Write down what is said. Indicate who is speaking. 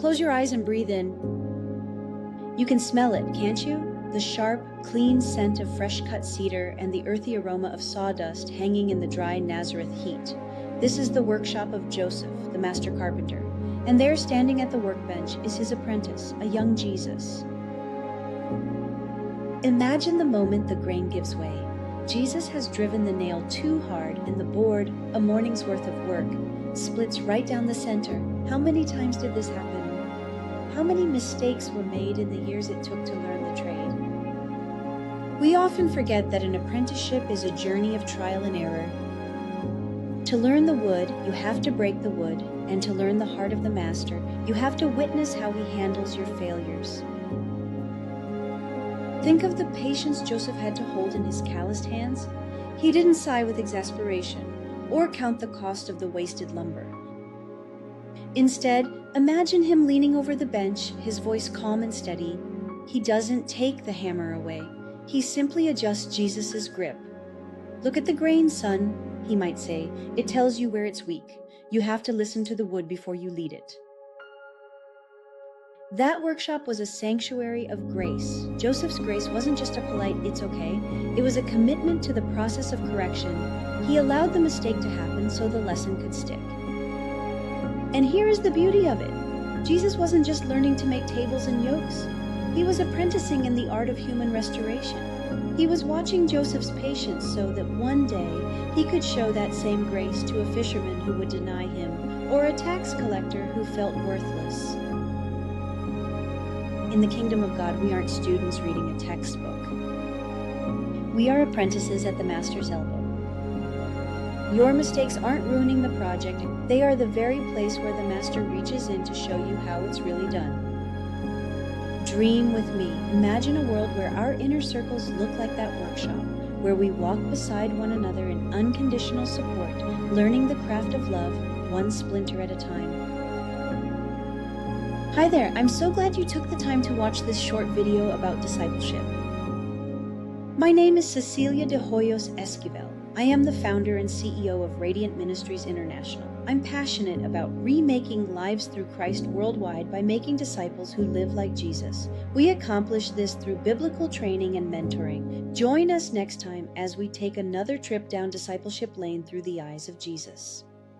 Speaker 1: Close your eyes and breathe in. You can smell it, can't you? The sharp, clean scent of fresh-cut cedar and the earthy aroma of sawdust hanging in the dry Nazareth heat. This is the workshop of Joseph, the master carpenter, and there standing at the workbench is his apprentice, a young Jesus. Imagine the moment the grain gives way. Jesus has driven the nail too hard and the board, a morning's worth of work, splits right down the center. How many times did this happen? How many mistakes were made in the years it took to learn the trade? We often forget that an apprenticeship is a journey of trial and error. To learn the wood, you have to break the wood, and to learn the heart of the master, you have to witness how he handles your failures. Think of the patience Joseph had to hold in his calloused hands. He didn't sigh with exasperation or count the cost of the wasted lumber. Instead, imagine him leaning over the bench, his voice calm and steady. He doesn't take the hammer away. He simply adjusts Jesus's grip. "Look at the grain, son," he might say. "It tells you where it's weak. You have to listen to the wood before you lead it." That workshop was a sanctuary of grace. Joseph's grace wasn't just a polite, "it's okay." It was a commitment to the process of correction. He allowed the mistake to happen so the lesson could stick. And here is the beauty of it. Jesus wasn't just learning to make tables and yokes. He was apprenticing in the art of human restoration. He was watching Joseph's patience so that one day he could show that same grace to a fisherman who would deny him, or a tax collector who felt worthless. In the kingdom of God, we aren't students reading a textbook. We are apprentices at the master's elbow. Your mistakes aren't ruining the project. They are the very place where the master reaches in to show you how it's really done. Dream with me. Imagine a world where our inner circles look like that workshop, where we walk beside one another in unconditional support, learning the craft of love, one splinter at a time. Hi there, I'm so glad you took the time to watch this short video about discipleship. My name is Cecilia de Hoyos Esquivel. I am the founder and CEO of Radiant Ministries International. I'm passionate about remaking lives through Christ worldwide by making disciples who live like Jesus. We accomplish this through biblical training and mentoring. Join us next time as we take another trip down discipleship lane through the eyes of Jesus.